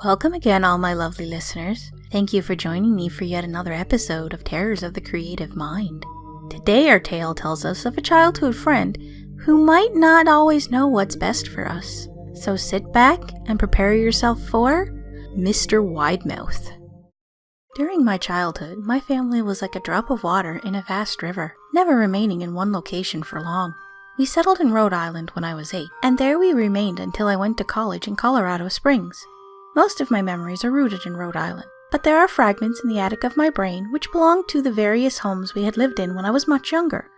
Welcome again, all my lovely listeners. Thank you for joining me for yet another episode of Terrors of the Creative Mind. Today our tale tells us of a childhood friend who might not always know what's best for us. So sit back and prepare yourself for Mr. Widemouth. During my childhood, my family was like a drop of water in a vast river, never remaining in one location for long. We settled in Rhode Island when I was 8, and there we remained until I went to college in Colorado Springs. Most of my memories are rooted in Rhode Island, but there are fragments in the attic of my brain which belong to the various homes we had lived in when I was much younger.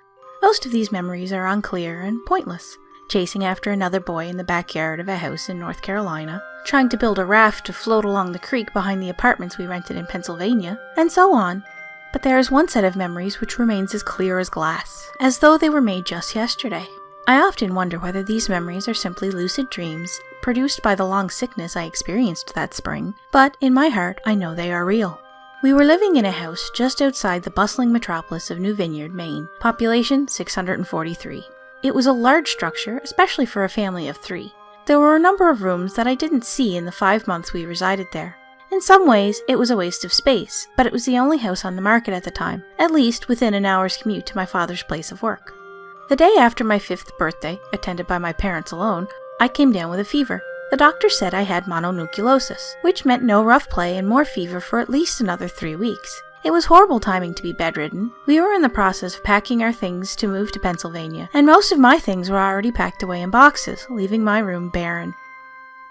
Most of these memories are unclear and pointless. Chasing after another boy in the backyard of a house in North Carolina, trying to build a raft to float along the creek behind the apartments we rented in Pennsylvania, and so on. But there is one set of memories which remains as clear as glass, as though they were made just yesterday. I often wonder whether these memories are simply lucid dreams produced by the long sickness I experienced that spring, but in my heart I know they are real. We were living in a house just outside the bustling metropolis of New Vineyard, Maine, population 643. It was a large structure, especially for a family of 3. There were a number of rooms that I didn't see in the 5 months we resided there. In some ways, it was a waste of space, but it was the only house on the market at the time, at least within an hour's commute to my father's place of work. The day after my 5th birthday, attended by my parents alone, I came down with a fever. The doctor said I had mononucleosis, which meant no rough play and more fever for at least another 3 weeks. It was horrible timing to be bedridden. We were in the process of packing our things to move to Pennsylvania, and most of my things were already packed away in boxes, leaving my room barren.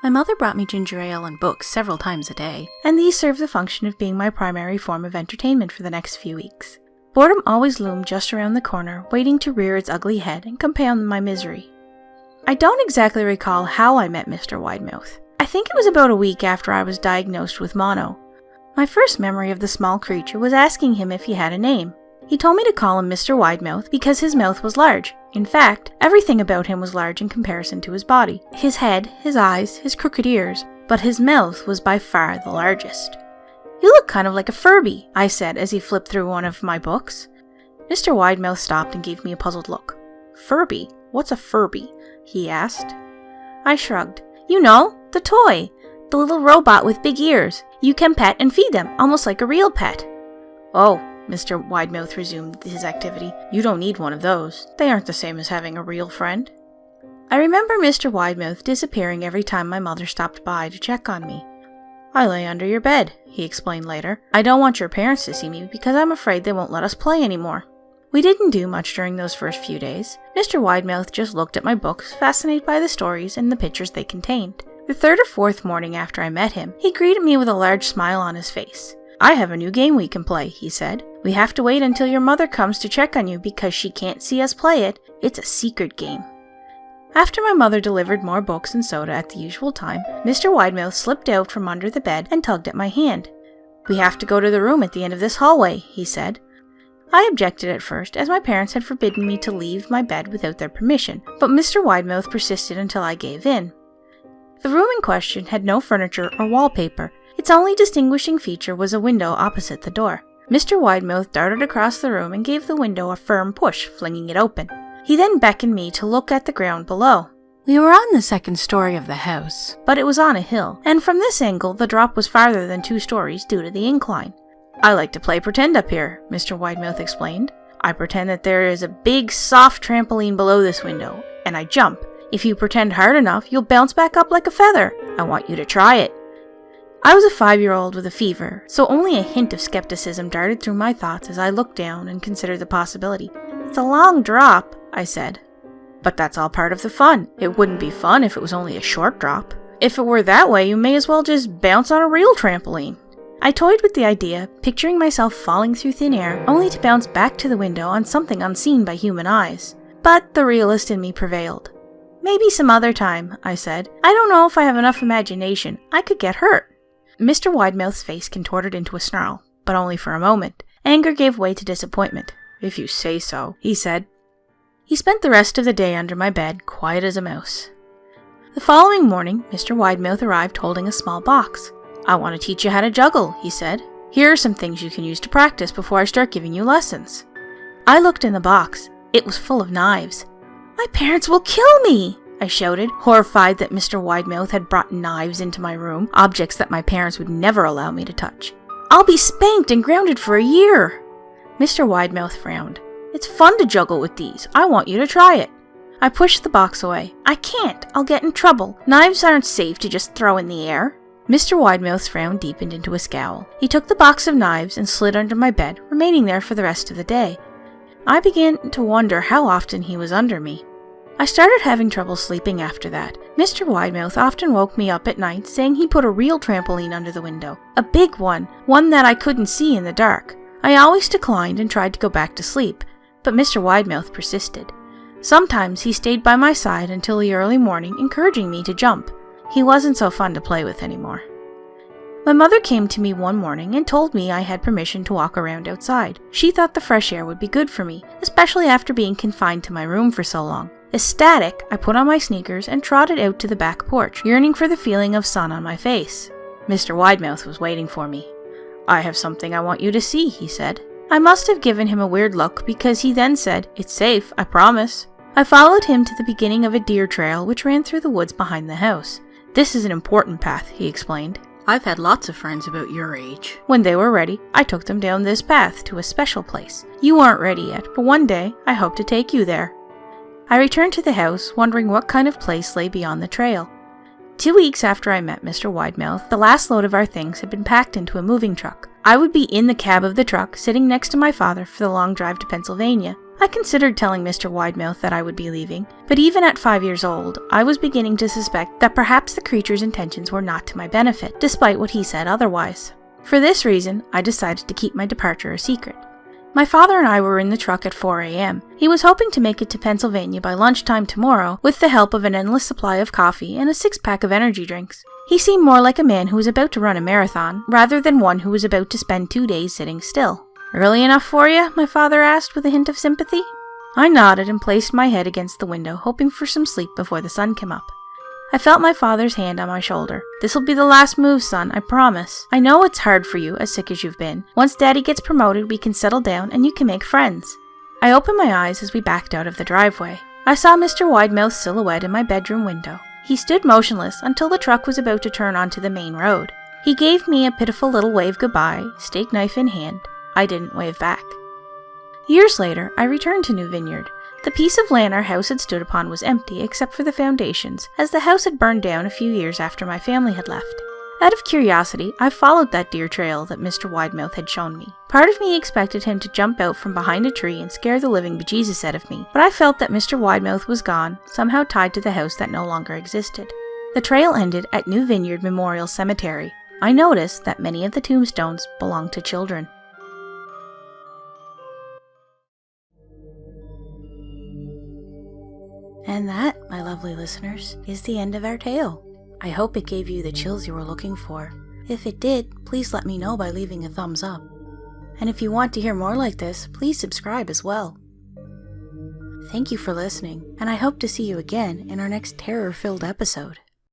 My mother brought me ginger ale and books several times a day, and these served the function of being my primary form of entertainment for the next few weeks. Boredom always loomed just around the corner, waiting to rear its ugly head and compound my misery. I don't exactly recall how I met Mr. Widemouth. I think it was about a week after I was diagnosed with mono. My first memory of the small creature was asking him if he had a name. He told me to call him Mr. Widemouth because his mouth was large. In fact, everything about him was large in comparison to his body. His head, his eyes, his crooked ears, but his mouth was by far the largest. "You look kind of like a Furby," I said as he flipped through one of my books. Mr. Widemouth stopped and gave me a puzzled look. "Furby? What's a Furby?" he asked. I shrugged. "You know, the toy. The little robot with big ears. You can pet and feed them, almost like a real pet." "Oh," Mr. Widemouth resumed his activity, "you don't need one of those. They aren't the same as having a real friend." I remember Mr. Widemouth disappearing every time my mother stopped by to check on me. "I lay under your bed," he explained later. "I don't want your parents to see me because I'm afraid they won't let us play anymore." We didn't do much during those first few days. Mr. Widemouth just looked at my books, fascinated by the stories and the pictures they contained. The 3rd or 4th morning after I met him, he greeted me with a large smile on his face. "I have a new game we can play," he said. "We have to wait until your mother comes to check on you because she can't see us play it. It's a secret game." After my mother delivered more books and soda at the usual time, Mr. Widemouth slipped out from under the bed and tugged at my hand. "We have to go to the room at the end of this hallway," he said. I objected at first, as my parents had forbidden me to leave my bed without their permission, but Mr. Widemouth persisted until I gave in. The room in question had no furniture or wallpaper. Its only distinguishing feature was a window opposite the door. Mr. Widemouth darted across the room and gave the window a firm push, flinging it open. He then beckoned me to look at the ground below. We were on the 2nd story of the house, but it was on a hill, and from this angle the drop was farther than 2 stories due to the incline. "I like to play pretend up here," Mr. Widemouth explained. "I pretend that there is a big, soft trampoline below this window, and I jump. If you pretend hard enough, you'll bounce back up like a feather. I want you to try it." I was a 5-year-old with a fever, so only a hint of skepticism darted through my thoughts as I looked down and considered the possibility. "It's a long drop," I said. "But that's all part of the fun. It wouldn't be fun if it was only a short drop. If it were that way, you may as well just bounce on a real trampoline." I toyed with the idea, picturing myself falling through thin air, only to bounce back to the window on something unseen by human eyes. But the realist in me prevailed. "Maybe some other time," I said. "I don't know if I have enough imagination. I could get hurt." Mr. Widemouth's face contorted into a snarl, but only for a moment. Anger gave way to disappointment. "If you say so," he said. He spent the rest of the day under my bed, quiet as a mouse. The following morning, Mr. Widemouth arrived holding a small box. "I want to teach you how to juggle," he said. "Here are some things you can use to practice before I start giving you lessons." I looked in the box. It was full of knives. "My parents will kill me!" I shouted, horrified that Mr. Widemouth had brought knives into my room, objects that my parents would never allow me to touch. "I'll be spanked and grounded for a year!" Mr. Widemouth frowned. "It's fun to juggle with these. I want you to try it." I pushed the box away. "I can't. I'll get in trouble. Knives aren't safe to just throw in the air." Mr. Widemouth's frown deepened into a scowl. He took the box of knives and slid under my bed, remaining there for the rest of the day. I began to wonder how often he was under me. I started having trouble sleeping after that. Mr. Widemouth often woke me up at night saying he put a real trampoline under the window. A big one that I couldn't see in the dark. I always declined and tried to go back to sleep, but Mr. Widemouth persisted. Sometimes he stayed by my side until the early morning, encouraging me to jump. He wasn't so fun to play with anymore. My mother came to me one morning and told me I had permission to walk around outside. She thought the fresh air would be good for me, especially after being confined to my room for so long. Ecstatic, I put on my sneakers and trotted out to the back porch, yearning for the feeling of sun on my face. Mr. Widemouth was waiting for me. "I have something I want you to see," he said. I must have given him a weird look because he then said, "It's safe, I promise." I followed him to the beginning of a deer trail which ran through the woods behind the house. "This is an important path," he explained. "I've had lots of friends about your age." When they were ready, I took them down this path to a special place. You aren't ready yet, but one day I hope to take you there. I returned to the house, wondering what kind of place lay beyond the trail. 2 weeks after I met Mr. Widemouth, the last load of our things had been packed into a moving truck. I would be in the cab of the truck, sitting next to my father for the long drive to Pennsylvania. I considered telling Mr. Widemouth that I would be leaving, but even at 5 years old, I was beginning to suspect that perhaps the creature's intentions were not to my benefit, despite what he said otherwise. For this reason, I decided to keep my departure a secret. My father and I were in the truck at 4 a.m. He was hoping to make it to Pennsylvania by lunchtime tomorrow with the help of an endless supply of coffee and a 6-pack of energy drinks. He seemed more like a man who was about to run a marathon, rather than one who was about to spend 2 days sitting still. "Early enough for you?" my father asked with a hint of sympathy. I nodded and placed my head against the window, hoping for some sleep before the sun came up. I felt my father's hand on my shoulder. "This'll be the last move, son, I promise. I know it's hard for you, as sick as you've been. Once Daddy gets promoted, we can settle down and you can make friends." I opened my eyes as we backed out of the driveway. I saw Mr. Widemouth's silhouette in my bedroom window. He stood motionless until the truck was about to turn onto the main road. He gave me a pitiful little wave goodbye, steak knife in hand. I didn't wave back. Years later, I returned to New Vineyard. The piece of land our house had stood upon was empty except for the foundations, as the house had burned down a few years after my family had left. Out of curiosity, I followed that deer trail that Mr. Widemouth had shown me. Part of me expected him to jump out from behind a tree and scare the living bejesus out of me, but I felt that Mr. Widemouth was gone, somehow tied to the house that no longer existed. The trail ended at New Vineyard Memorial Cemetery. I noticed that many of the tombstones belonged to children. And that, my lovely listeners, is the end of our tale. I hope it gave you the chills you were looking for. If it did, please let me know by leaving a thumbs up. And if you want to hear more like this, please subscribe as well. Thank you for listening, and I hope to see you again in our next terror-filled episode.